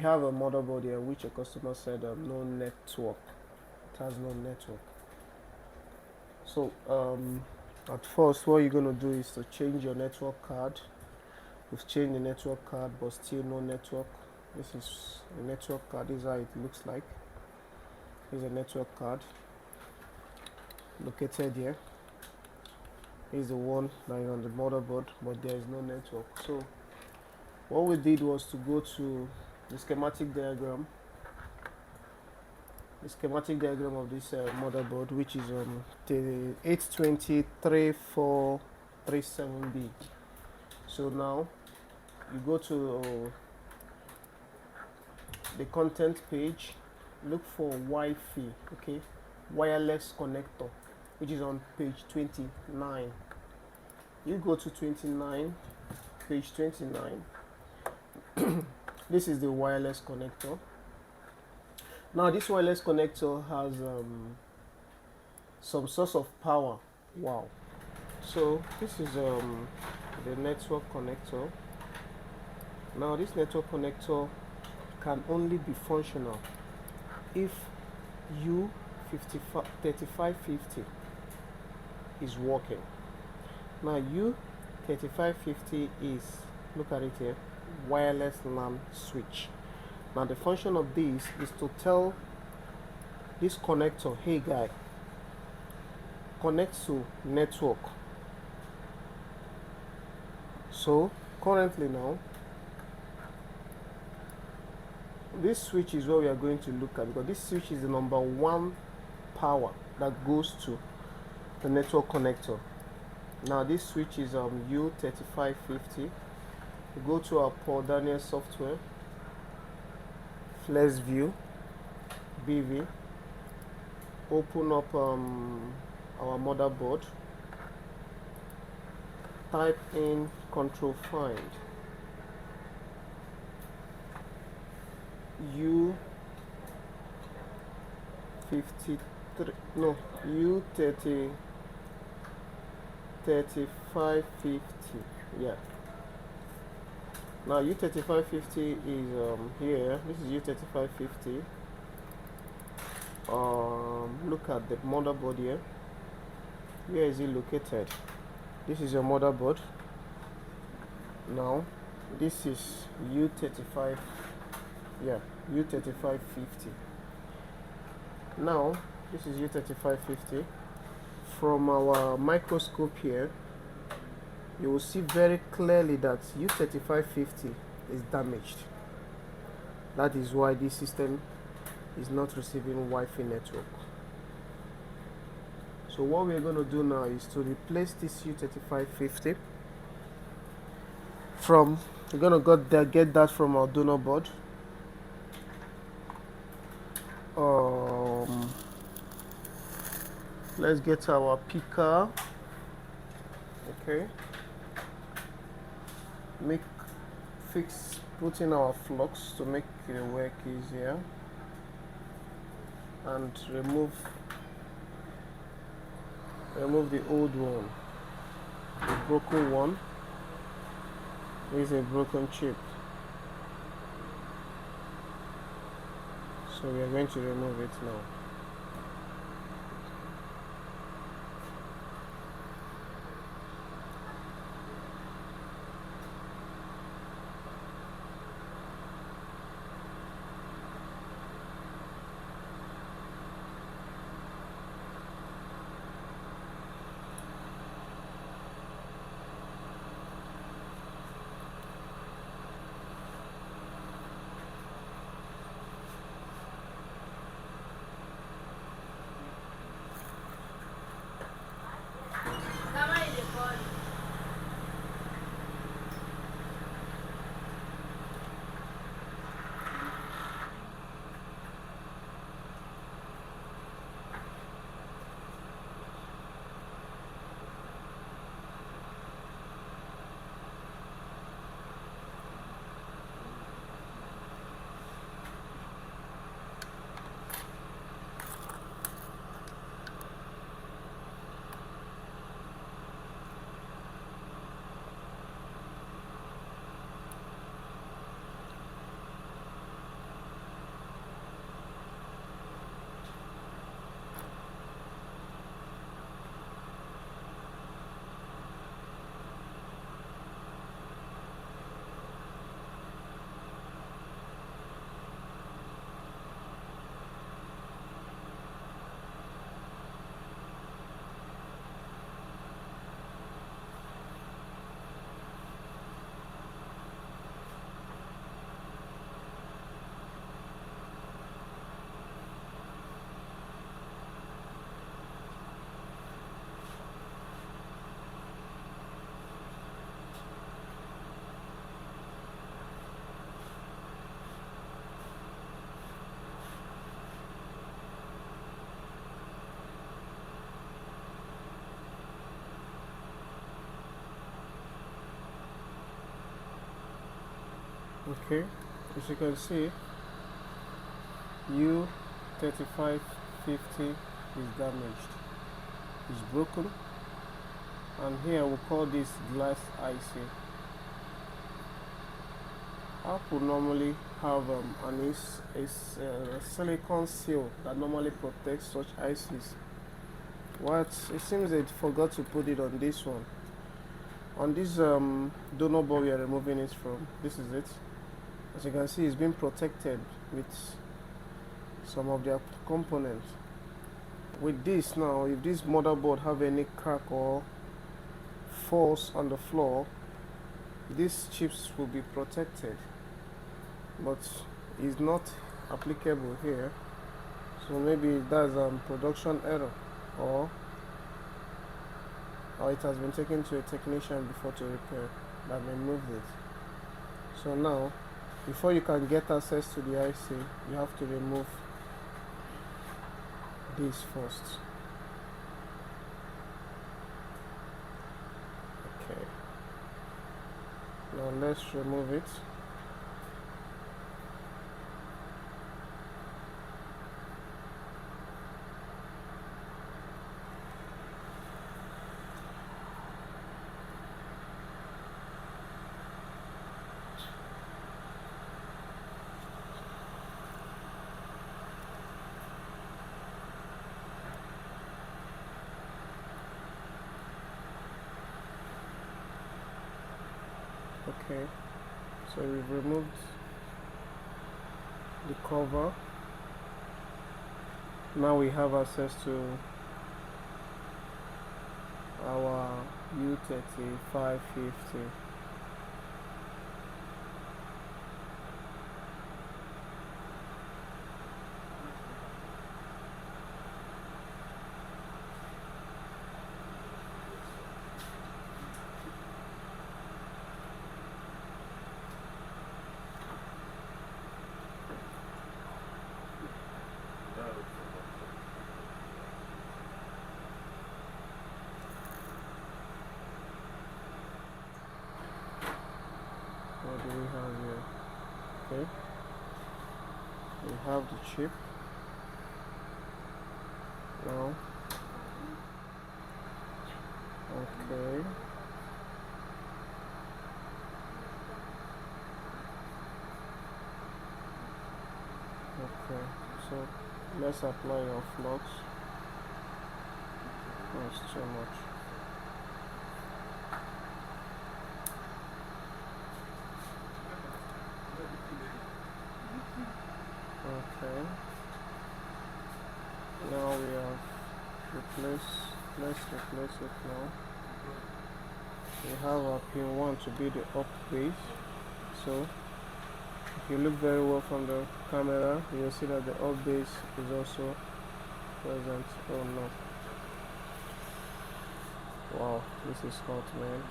have a motherboard here which a customer said no network. It has no network. So at first, what you're going to do is to change your network card. We've changed the network card, but still no network. This is the network card. This is how it looks like. This is a network card located here. This is the one that is on the motherboard, but there is no network. So what we did was to go to the schematic diagram. The schematic diagram of this motherboard, which is the 820-3437B. So now you go to the content page, look for Wi-Fi, okay, wireless connector, which is on page 29. You go to 29, page 29. This is the wireless connector. Now this wireless connector has some source of power. Wow. So this is the network connector. Now this network connector can only be functional if U3550 is working. Now U3550 is, look at it here, wireless LAN switch. Now the function of this is to tell this connector, hey guy, connect to network. So currently now, this switch is what we are going to look at, because this switch is the number one power that goes to the network connector. Now this switch is U3550. We go to our Paul Daniel software, Flex View, BV, open up our motherboard, type in control find U3550, yeah. Now U3550 is here. This is U3550. Look at the motherboard here. Where is it located? This is your motherboard. Now this is U35, yeah, U3550. Now this is U3550. From our microscope here, you will see very clearly that U3550 is damaged. That is why this system is not receiving Wi-Fi network. So what we're going to do now is to replace this U3550 from, we're going to get that from our donor board. Let's get our picker. Okay. Put in our flux to make the work easier, and remove the old one, the broken one. This is a broken chip, so we are going to remove it now. Okay, as you can see, U3550 is damaged, is broken, and here we call this glass IC. Apple normally have a silicone seal that normally protects such ICs. What it seems they forgot to put it on this one. On this donor board we are removing it from, this is it. As you can see, it's been protected with some of their components. With this now, if this motherboard have any crack or falls on the floor, these chips will be protected, but it's not applicable here, so maybe that's production error, or it has been taken to a technician before to repair that removed it. So now, before you can get access to the IC, you have to remove this first. Okay, now let's remove it. Okay, so we've removed the cover. Now we have access to our U3550. What do we have here? Okay, we have the chip now. Okay, so let's apply our flux. That's too much. Okay, now we have let's replace it now. We have our pin 1 to be the up base, so if you look very well from the camera, you will see that the up base is also present. Oh no, wow, this is hot, man.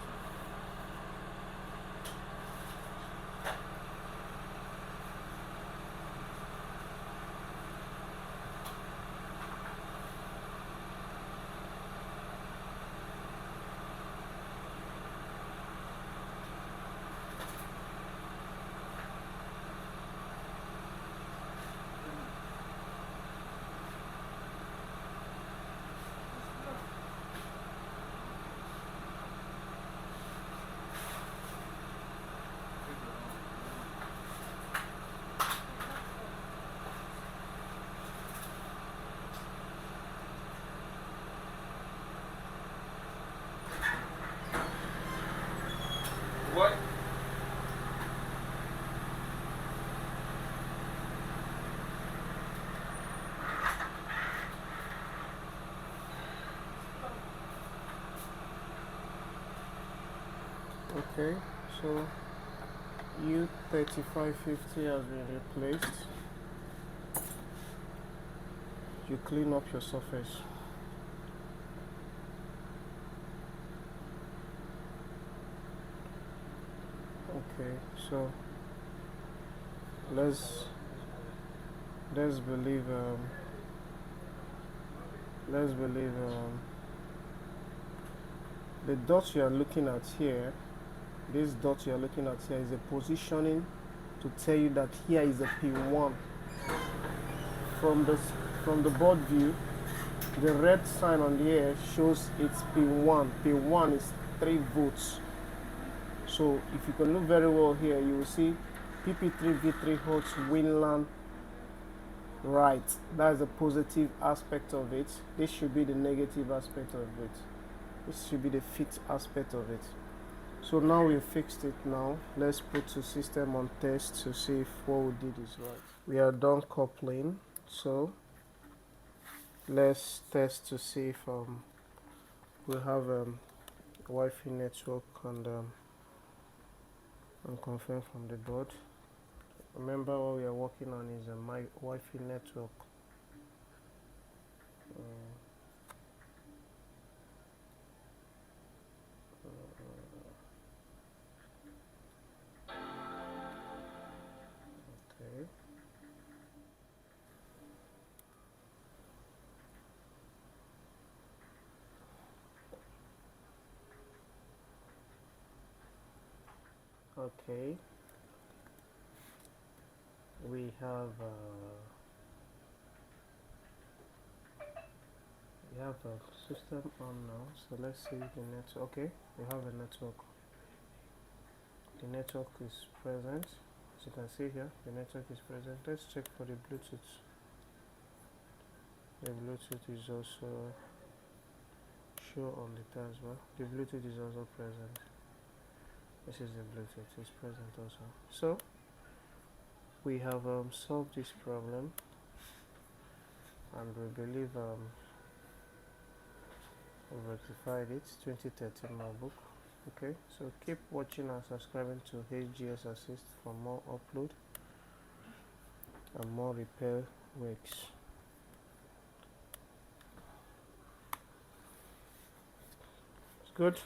What? Okay, so U3550 has been replaced. You clean up your surface. Okay, so let's believe the dot you are looking at here, this dot you are looking at here is a positioning to tell you that here is a P1. From the board view, the red sign on the air shows it's P1. P1 is 3 volts. So if you can look very well here, you will see PP3 V3 holds Winland right. That's the positive aspect of it. This should be the negative aspect of it. This should be the fixed aspect of it. So now we fixed it. Now let's put the system on test to see if what we did is right. We are done coupling, so let's test to see if we have Wi-Fi network and confirm from the board. Remember what we are working on is a Wi-Fi network. Okay. Okay. We have a system on now, so let's see the network. Okay, we have a network. The network is present. As you can see here, the network is present. Let's check for the Bluetooth. The Bluetooth is also show on the taskbar. The Bluetooth is also present. This is the Bluetooth, it's present also. So we have solved this problem, and we believe we rectified it. 2013 MacBook. Okay, so keep watching and subscribing to HGS Assist for more upload and more repair works. It's good.